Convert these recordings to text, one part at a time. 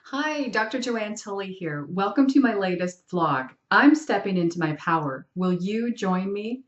Hi, Dr. Joanne Tully here. Welcome to my latest vlog. I'm stepping into my power. Will you join me?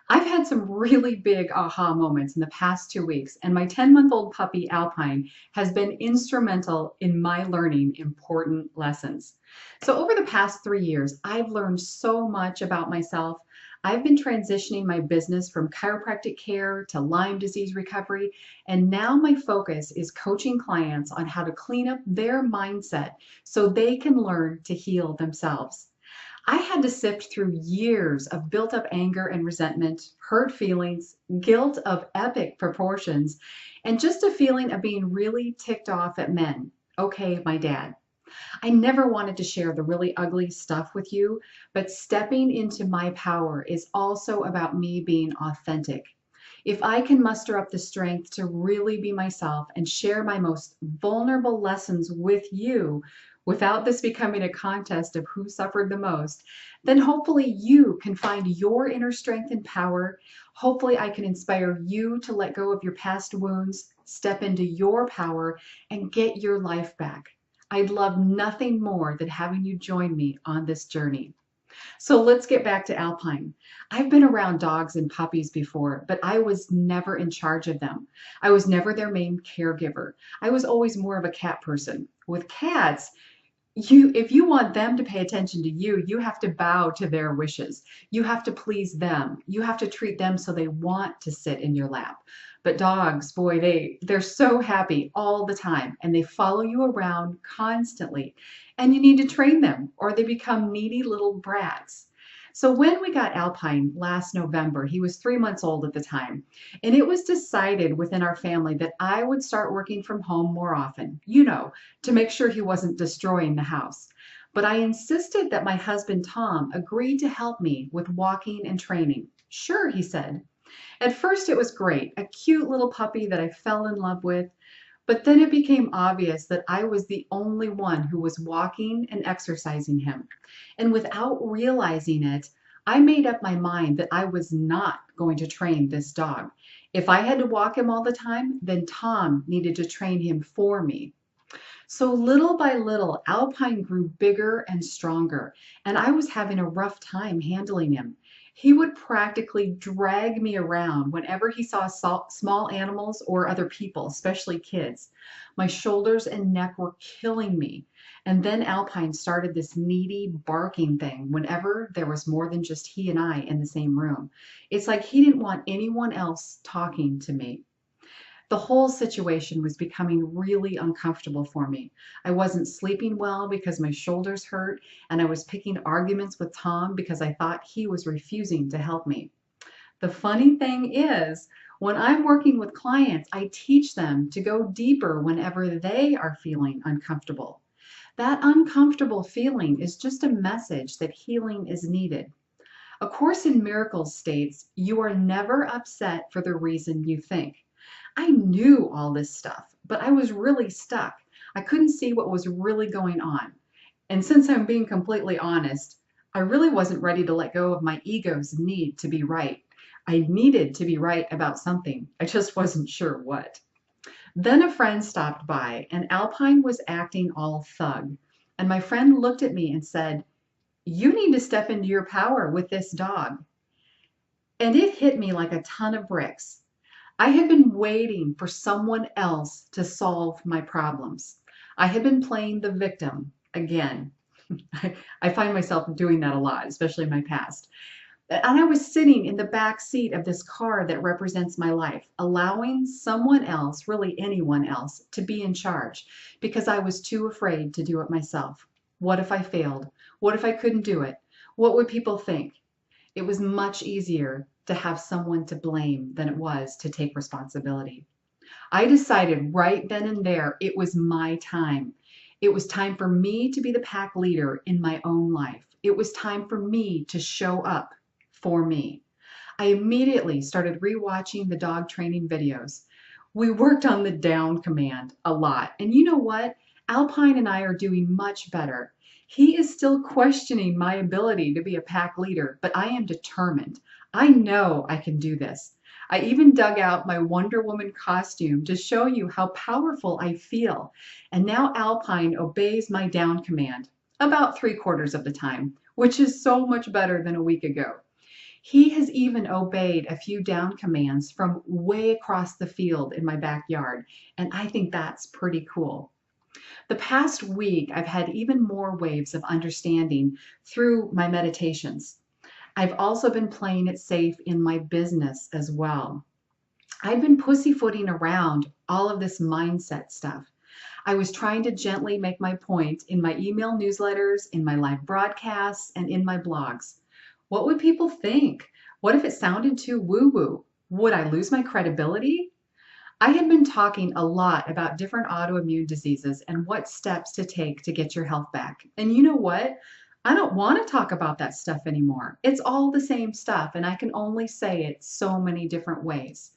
I've had some really big aha moments in the past 2 weeks, and my 10-month-old puppy Alpine has been instrumental in my learning important lessons. So over the past 3 years, I've learned so much about myself. I've been transitioning my business from chiropractic care to Lyme disease recovery, and now my focus is coaching clients on how to clean up their mindset so they can learn to heal themselves. I had to sift through years of built up anger and resentment, hurt feelings, guilt of epic proportions, and just a feeling of being really ticked off at men. Okay, my dad. I never wanted to share the really ugly stuff with you, but stepping into my power is also about me being authentic. If I can muster up the strength to really be myself and share my most vulnerable lessons with you without this becoming a contest of who suffered the most, then hopefully you can find your inner strength and power. Hopefully, I can inspire you to let go of your past wounds, step into your power, and get your life back. I'd love nothing more than having you join me on this journey. So let's get back to Alpine. I've been around dogs and puppies before, but I was never in charge of them. I was never their main caregiver. I was always more of a cat person. With cats, if you want them to pay attention to you, you have to bow to their wishes. You have to please them. You have to treat them so they want to sit in your lap. But dogs, boy, they're so happy all the time and they follow you around constantly. And you need to train them or they become needy little brats. So when we got Alpine last November, he was 3 months old at the time, and it was decided within our family that I would start working from home more often. To make sure he wasn't destroying the house. But I insisted that my husband Tom agreed to help me with walking and training. Sure, he said. At first, it was great, a cute little puppy that I fell in love with. But then it became obvious that I was the only one who was walking and exercising him. And without realizing it, I made up my mind that I was not going to train this dog. If I had to walk him all the time, then Tom needed to train him for me. So little by little, Alpine grew bigger and stronger, and I was having a rough time handling him. He would practically drag me around whenever he saw small animals or other people, especially kids. My shoulders and neck were killing me. And then Alpine started this needy barking thing whenever there was more than just he and I in the same room. It's like he didn't want anyone else talking to me. The whole situation was becoming really uncomfortable for me. I wasn't sleeping well because my shoulders hurt, and I was picking arguments with Tom because I thought he was refusing to help me. The funny thing is, when I'm working with clients, I teach them to go deeper whenever they are feeling uncomfortable. That uncomfortable feeling is just a message that healing is needed. A Course in Miracles states, "You are never upset for the reason you think." I knew all this stuff, but I was really stuck. I couldn't see what was really going on. And since I'm being completely honest, I really wasn't ready to let go of my ego's need to be right. I needed to be right about something. I just wasn't sure what. Then a friend stopped by, and Alpine was acting all thug. And my friend looked at me and said, "You need to step into your power with this dog." And it hit me like a ton of bricks. I had been waiting for someone else to solve my problems. I had been playing the victim again. I find myself doing that a lot, especially in my past. And I was sitting in the back seat of this car that represents my life, allowing someone else, really anyone else, to be in charge because I was too afraid to do it myself. What if I failed? What if I couldn't do it? What would people think? It was much easier to have someone to blame than it was to take responsibility. I decided right then and there it was my time. It was time for me to be the pack leader in my own life. It was time for me to show up for me. I immediately started rewatching the dog training videos. We worked on the down command a lot. And you know what? Alpine and I are doing much better. He is still questioning my ability to be a pack leader, but I am determined. I know I can do this. I even dug out my Wonder Woman costume to show you how powerful I feel. And now Alpine obeys my down command about 3/4 of the time, which is so much better than a week ago. He has even obeyed a few down commands from way across the field in my backyard, and I think that's pretty cool. The past week, I've had even more waves of understanding through my meditations. I've also been playing it safe in my business as well. I've been pussyfooting around all of this mindset stuff. I was trying to gently make my point in my email newsletters, in my live broadcasts, and in my blogs. What would people think? What if it sounded too woo woo? Would I lose my credibility? I had been talking a lot about different autoimmune diseases and what steps to take to get your health back. And you know what? I don't want to talk about that stuff anymore. It's all the same stuff, and I can only say it so many different ways.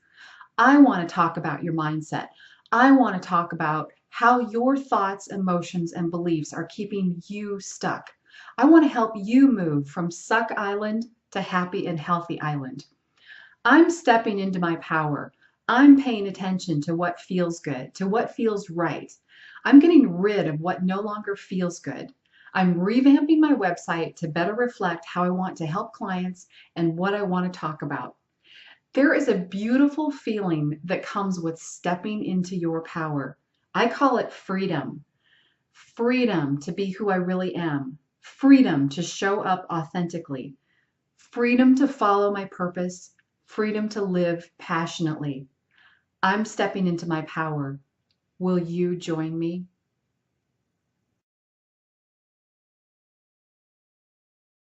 I want to talk about your mindset. I want to talk about how your thoughts, emotions, and beliefs are keeping you stuck. I want to help you move from Suck Island to Happy and Healthy Island. I'm stepping into my power. I'm paying attention to what feels good, to what feels right. I'm getting rid of what no longer feels good. I'm revamping my website to better reflect how I want to help clients and what I want to talk about. There is a beautiful feeling that comes with stepping into your power. I call it freedom. Freedom to be who I really am. Freedom to show up authentically. Freedom to follow my purpose. Freedom to live passionately. I'm stepping into my power. Will you join me?